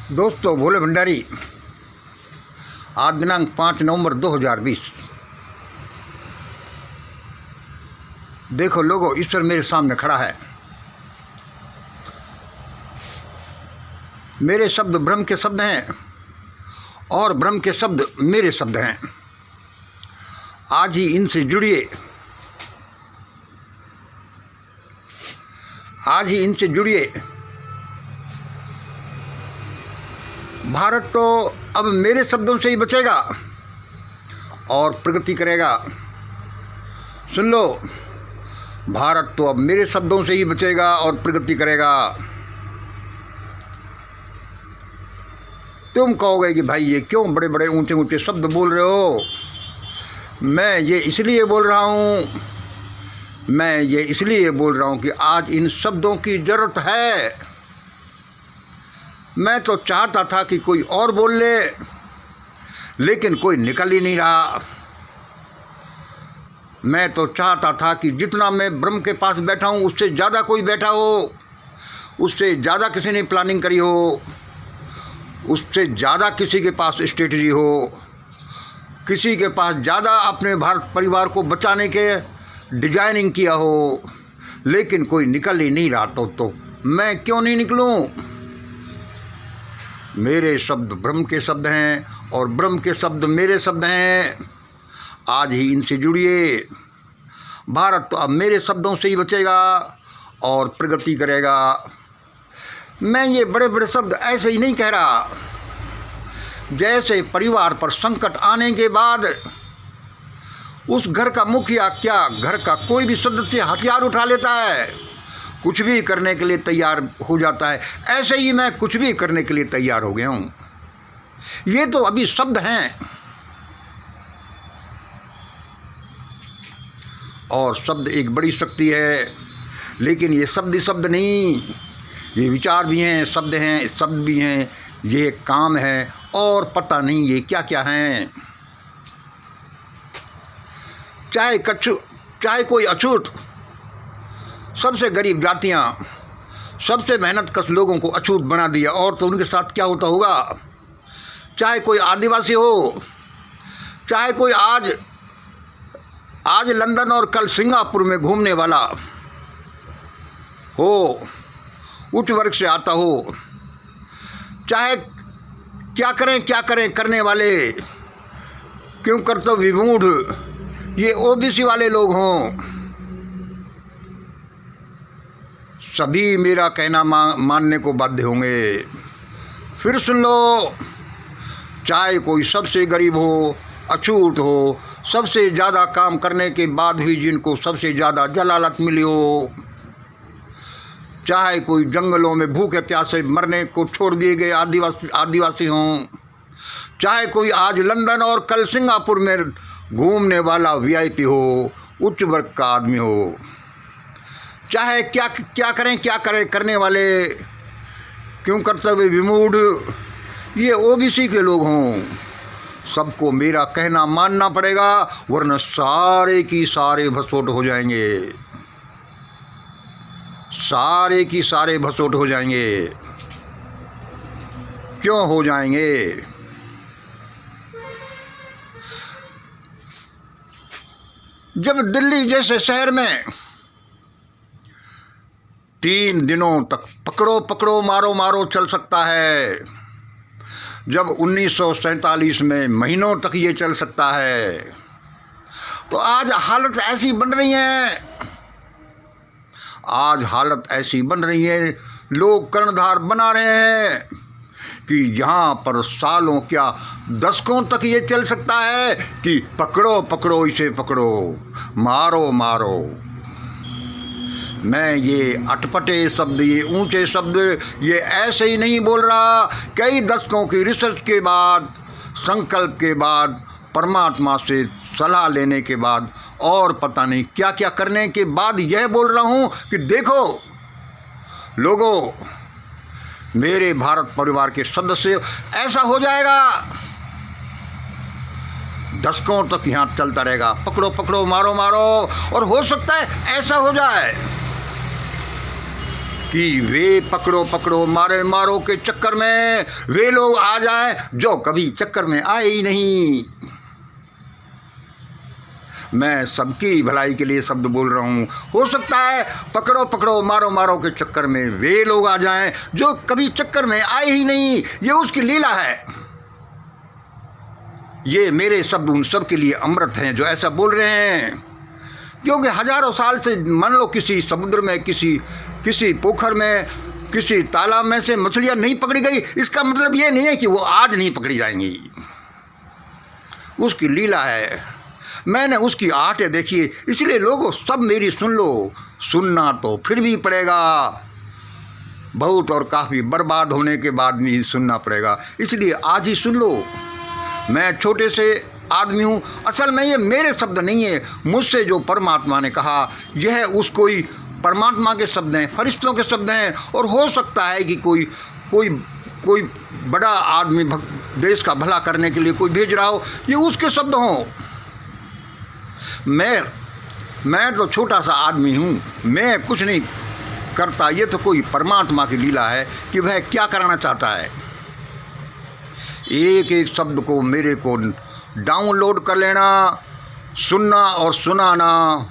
दोस्तों, भोले भंडारी। आज दिनांक 5 नवंबर 2020। देखो लोगों, ईश्वर मेरे सामने खड़ा है। मेरे शब्द ब्रह्म के शब्द हैं और ब्रह्म के शब्द मेरे शब्द हैं। आज ही इनसे जुड़िए, आज ही इनसे जुड़िए। भारत तो अब मेरे शब्दों से ही बचेगा और प्रगति करेगा। सुन लो, भारत तो अब मेरे शब्दों से ही बचेगा और प्रगति करेगा। तुम कहोगे कि भाई ये क्यों बड़े बड़े ऊंचे ऊंचे शब्द बोल रहे हो। मैं ये इसलिए बोल रहा हूँ कि आज इन शब्दों की ज़रूरत है। मैं तो चाहता था कि कोई और बोल ले, लेकिन कोई निकल ही नहीं रहा। मैं तो चाहता था कि जितना मैं ब्रह्म के पास बैठा हूँ उससे ज़्यादा कोई बैठा हो, उससे ज़्यादा किसी ने प्लानिंग करी हो, उससे ज़्यादा किसी के पास स्ट्रेटजी हो, किसी के पास ज़्यादा अपने भारत परिवार को बचाने के डिजाइनिंग किया हो, लेकिन कोई निकल ही नहीं रहा। तो मैं क्यों नहीं निकलूं? मेरे शब्द ब्रह्म के शब्द हैं और ब्रह्म के शब्द मेरे शब्द हैं। आज ही इनसे जुड़िए। भारत तो अब मेरे शब्दों से ही बचेगा और प्रगति करेगा। मैं ये बड़े बड़े शब्द ऐसे ही नहीं कह रहा। जैसे परिवार पर संकट आने के बाद उस घर का मुखिया क्या घर का कोई भी सदस्य हथियार उठा लेता है, कुछ भी करने के लिए तैयार हो जाता है, ऐसे ही मैं कुछ भी करने के लिए तैयार हो गया हूँ। ये तो अभी शब्द हैं और शब्द एक बड़ी शक्ति है। लेकिन ये शब्द ही शब्द नहीं, ये विचार भी हैं, शब्द हैं, शब्द भी हैं, ये काम है और पता नहीं ये क्या क्या हैं। चाहे कोई अछूत, सबसे गरीब जातियां, सबसे मेहनत कश लोगों को अछूत बना दिया, और तो उनके साथ क्या होता होगा। चाहे कोई आदिवासी हो, चाहे कोई आज लंदन और कल सिंगापुर में घूमने वाला हो, उच्च वर्ग से आता हो, चाहे क्या करें करने वाले, क्यों कर्तव्य विमूढ़ ये ओबीसी वाले लोग हों, सभी मेरा कहना मानने को बाध्य होंगे। फिर सुन लो, चाहे कोई सबसे गरीब हो, अछूत हो, सबसे ज़्यादा काम करने के बाद भी जिनको सबसे ज़्यादा जलालत मिली हो, चाहे कोई जंगलों में भूखे प्यासे मरने को छोड़ दिए गए आदिवासी हों, चाहे कोई आज लंदन और कल सिंगापुर में घूमने वाला वीआईपी हो, उच्च वर्ग का आदमी हो, चाहे क्या करें करने वाले, क्यों कर्तव्य विमूढ़ ये ओबीसी के लोग हों, सबको मेरा कहना मानना पड़ेगा, वरना सारे की सारे भसोट हो जाएंगे। सारे की सारे भसोट हो जाएंगे। क्यों हो जाएंगे? जब दिल्ली जैसे शहर में 3 दिनों तक पकड़ो मारो चल सकता है, जब 1947 में महीनों तक ये चल सकता है, तो आज हालत ऐसी बन रही है। आज हालत ऐसी बन रही है, लोग कर्णधार बना रहे हैं कि यहाँ पर सालों क्या दशकों तक ये चल सकता है कि पकड़ो इसे पकड़ो, मारो। मैं ये अटपटे शब्द, ये ऊंचे शब्द, ये ऐसे ही नहीं बोल रहा। कई दशकों की रिसर्च के बाद, संकल्प के बाद, परमात्मा से सलाह लेने के बाद और पता नहीं क्या क्या करने के बाद यह बोल रहा हूँ कि देखो लोगों, मेरे भारत परिवार के सदस्य, ऐसा हो जाएगा, दशकों तक यहाँ चलता रहेगा, पकड़ो मारो, और हो सकता है ऐसा हो जाए कि वे पकड़ो पकड़ो मारे मारो के चक्कर में वे लोग आ जाएं जो कभी चक्कर में आए ही नहीं। मैं सबकी भलाई के लिए शब्द बोल रहा हूँ। हो सकता है पकड़ो पकड़ो मारो मारो के चक्कर में वे लोग आ जाएं जो कभी चक्कर में आए ही नहीं। ये उसकी लीला है। ये मेरे शब्द उन सब के लिए अमृत हैं जो ऐसा बोल रहे हैं, क्योंकि हजारों साल से मान लो किसी समुद्र में, किसी पोखर में, किसी तालाब में से मछलियाँ नहीं पकड़ी गई, इसका मतलब ये नहीं है कि वो आज नहीं पकड़ी जाएंगी। उसकी लीला है। मैंने उसकी आटे देखी, इसलिए लोगों सब मेरी सुन लो। सुनना तो फिर भी पड़ेगा, बहुत और काफ़ी बर्बाद होने के बाद भी सुनना पड़ेगा, इसलिए आज ही सुन लो। मैं छोटे से आदमी हूँ, असल में ये मेरे शब्द नहीं है, मुझसे जो परमात्मा ने कहा यह उसको ही परमात्मा के शब्द हैं, फरिश्तों के शब्द हैं। और हो सकता है कि कोई बड़ा आदमी देश का भला करने के लिए कोई भेज रहा हो, ये उसके शब्द हों। मैं तो छोटा सा आदमी हूँ, मैं कुछ नहीं करता। ये तो कोई परमात्मा की लीला है कि वह क्या कराना चाहता है। एक एक शब्द को मेरे को डाउनलोड कर लेना, सुनना और सुनाना,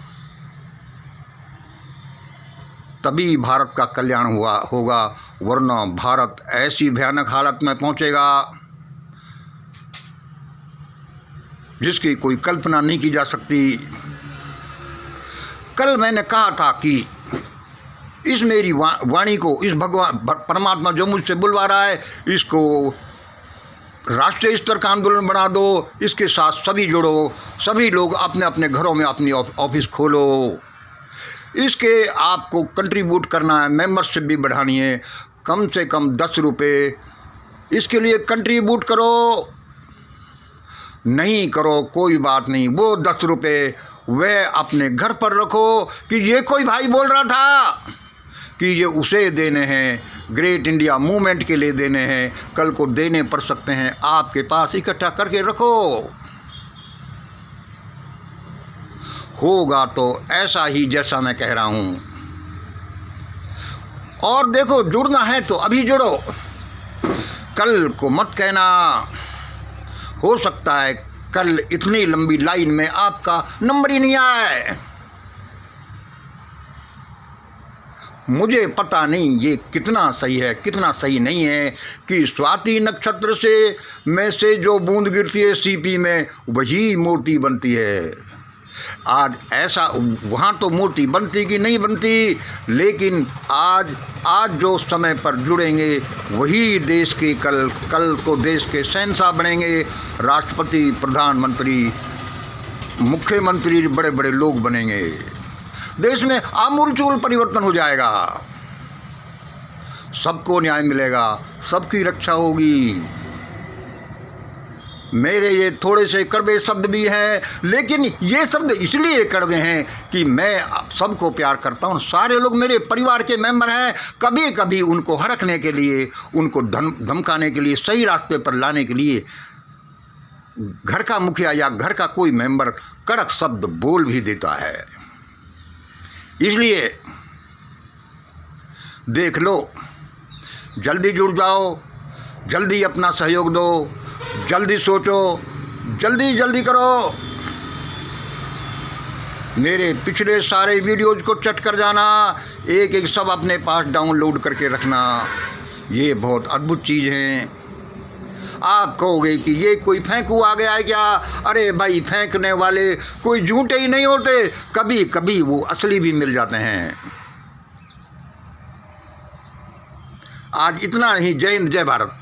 तभी भारत का कल्याण होगा, वरना भारत ऐसी भयानक हालत में पहुंचेगा जिसकी कोई कल्पना नहीं की जा सकती। कल मैंने कहा था कि इस मेरी वाणी को, इस भगवान परमात्मा जो मुझसे बुलवा रहा है, इसको राष्ट्रीय स्तर का आंदोलन बना दो, इसके साथ सभी जुड़ो, सभी लोग अपने अपने घरों में अपनी ऑफिस खोलो। इसके आपको कंट्रीब्यूट करना है, मेंबरशिप भी बढ़ानी है, कम से कम 10 रुपये इसके लिए कंट्रीब्यूट करो। नहीं करो कोई बात नहीं, वो 10 रुपये वह अपने घर पर रखो कि ये कोई भाई बोल रहा था कि ये उसे देने हैं, ग्रेट इंडिया मूवमेंट के लिए देने हैं, कल को देने पड़ सकते हैं, आपके पास इकट्ठा करके रखो। होगा तो ऐसा ही जैसा मैं कह रहा हूँ। और देखो, जुड़ना है तो अभी जुड़ो, कल को मत कहना। हो सकता है कल इतनी लंबी लाइन में आपका नंबर ही नहीं आए। मुझे पता नहीं ये कितना सही है कितना सही नहीं है कि स्वाति नक्षत्र में से जो बूंद गिरती है सीपी में, वही मूर्ति बनती है। आज ऐसा वहाँ तो मूर्ति बनती कि नहीं बनती, लेकिन आज जो समय पर जुड़ेंगे वही देश के कल को देश के शहंशाह बनेंगे। राष्ट्रपति, प्रधानमंत्री, मुख्यमंत्री, बड़े बड़े लोग बनेंगे। देश में आमूलचूल परिवर्तन हो जाएगा, सबको न्याय मिलेगा, सबकी रक्षा होगी। मेरे ये थोड़े से कड़वे शब्द भी हैं, लेकिन ये शब्द इसलिए कड़वे हैं कि मैं सबको प्यार करता हूँ। सारे लोग मेरे परिवार के मेंबर हैं। कभी कभी उनको हड़कने के लिए, उनको धमकाने के लिए, सही रास्ते पर लाने के लिए घर का मुखिया या घर का कोई मेंबर कड़क शब्द बोल भी देता है। इसलिए देख लो, जल्दी जुड़ जाओ, जल्दी अपना सहयोग दो, जल्दी सोचो, जल्दी करो। मेरे पिछले सारे वीडियोज को चट कर जाना, एक एक सब अपने पास डाउनलोड करके रखना। ये बहुत अद्भुत चीज़ है। आप कहोगे कि ये कोई फेंकू आ गया है क्या? अरे भाई, फेंकने वाले कोई झूठे ही नहीं होते, कभी कभी वो असली भी मिल जाते हैं। आज इतना ही। जय हिंद, जय भारत।